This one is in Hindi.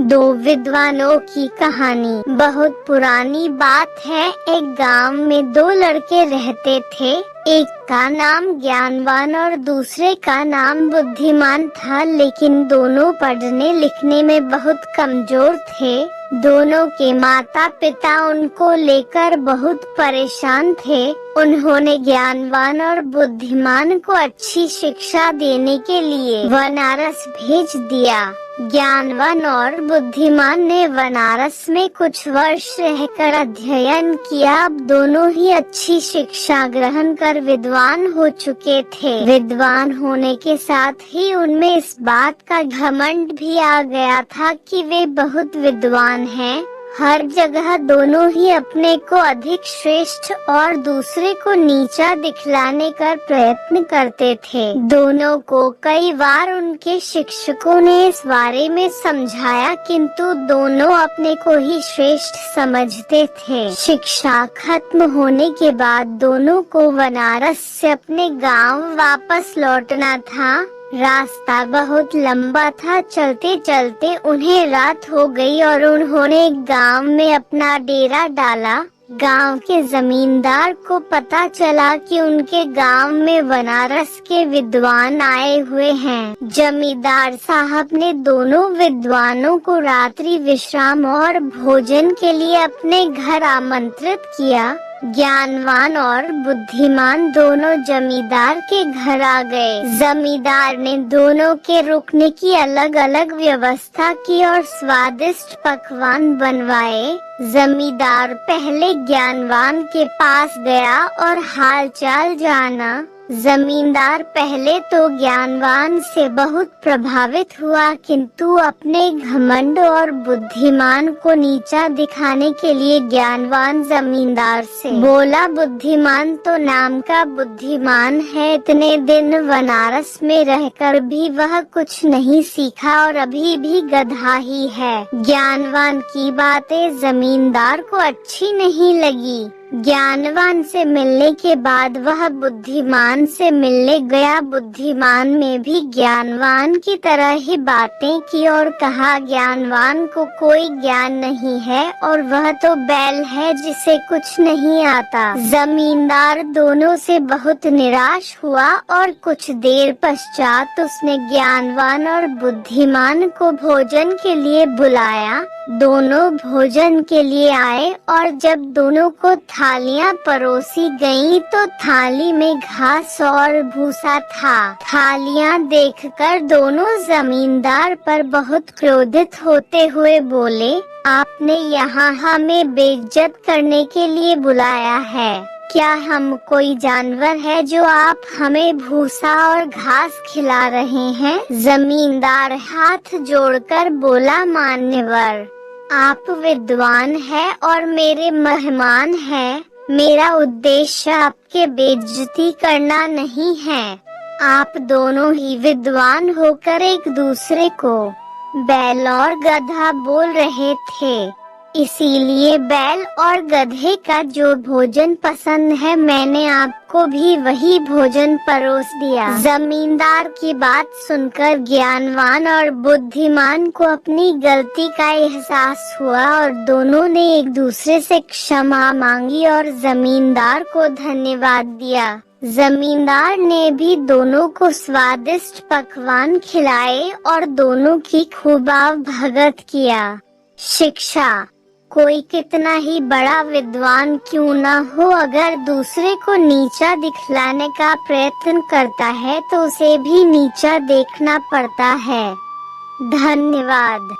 दो विद्वानों की कहानी। बहुत पुरानी बात है। एक गांव में दो लड़के रहते थे। एक का नाम ज्ञानवान और दूसरे का नाम बुद्धिमान था, लेकिन दोनों पढ़ने लिखने में बहुत कमजोर थे। दोनों के माता पिता उनको लेकर बहुत परेशान थे। उन्होंने ज्ञानवान और बुद्धिमान को अच्छी शिक्षा देने के लिए बनारस भेज दिया। ज्ञानवान और बुद्धिमान ने बनारस में कुछ वर्ष रहकर अध्ययन किया। अब दोनों ही अच्छी शिक्षा ग्रहण कर विद्वान हो चुके थे। विद्वान होने के साथ ही उनमें इस बात का घमंड भी आ गया था कि वे बहुत विद्वान हैं। हर जगह दोनों ही अपने को अधिक श्रेष्ठ और दूसरे को नीचा दिखलाने का प्रयत्न करते थे। दोनों को कई बार उनके शिक्षकों ने इस बारे में समझाया, किंतु दोनों अपने को ही श्रेष्ठ समझते थे। शिक्षा खत्म होने के बाद दोनों को बनारस से अपने गांव वापस लौटना था। रास्ता बहुत लंबा था। चलते चलते उन्हें रात हो गई और उन्होंने एक गांव में अपना डेरा डाला। गांव के जमींदार को पता चला कि उनके गांव में बनारस के विद्वान आए हुए हैं। जमींदार साहब ने दोनों विद्वानों को रात्रि विश्राम और भोजन के लिए अपने घर आमंत्रित किया। ज्ञानवान और बुद्धिमान दोनों जमींदार के घर आ गए। जमींदार ने दोनों के रुकने की अलग अलग व्यवस्था की और स्वादिष्ट पकवान बनवाए। जमींदार पहले ज्ञानवान के पास गया और हालचाल जाना। जमींदार पहले तो ज्ञानवान से बहुत प्रभावित हुआ, किंतु अपने घमंड और बुद्धिमान को नीचा दिखाने के लिए ज्ञानवान जमींदार से बोला, बुद्धिमान तो नाम का बुद्धिमान है, इतने दिन बनारस में रहकर भी वह कुछ नहीं सीखा और अभी भी गधा ही है। ज्ञानवान की बातें जमींदार को अच्छी नहीं लगी। ज्ञानवान से मिलने के बाद वह बुद्धिमान से मिलने गया। बुद्धिमान में भी ज्ञानवान की तरह ही बातें की और कहा, ज्ञानवान को कोई ज्ञान नहीं है और वह तो बैल है जिसे कुछ नहीं आता। जमींदार दोनों से बहुत निराश हुआ और कुछ देर पश्चात उसने ज्ञानवान और बुद्धिमान को भोजन के लिए बुलाया। दोनों भोजन के लिए आए और जब दोनों को थालियां परोसी गईं तो थाली में घास और भूसा था। थालियां देखकर दोनों जमींदार पर बहुत क्रोधित होते हुए बोले, आपने यहाँ हमें बेइज्जत करने के लिए बुलाया है। क्या हम कोई जानवर है जो आप हमें भूसा और घास खिला रहे हैं? जमींदार हाथ जोड़कर बोला, मान्यवर, आप विद्वान हैं और मेरे मेहमान हैं। मेरा उद्देश्य आपके बेइज्जती करना नहीं है। आप दोनों ही विद्वान होकर एक दूसरे को बैल और गधा बोल रहे थे, इसीलिए बैल और गधे का जो भोजन पसंद है मैंने आपको भी वही भोजन परोस दिया। जमींदार की बात सुनकर ज्ञानवान और बुद्धिमान को अपनी गलती का एहसास हुआ और दोनों ने एक दूसरे से क्षमा मांगी और जमींदार को धन्यवाद दिया। जमींदार ने भी दोनों को स्वादिष्ट पकवान खिलाए और दोनों की खूब भगत किया। शिक्षा, कोई कितना ही बड़ा विद्वान क्यों न हो, अगर दूसरे को नीचा दिखलाने का प्रयत्न करता है तो उसे भी नीचा देखना पड़ता है। धन्यवाद।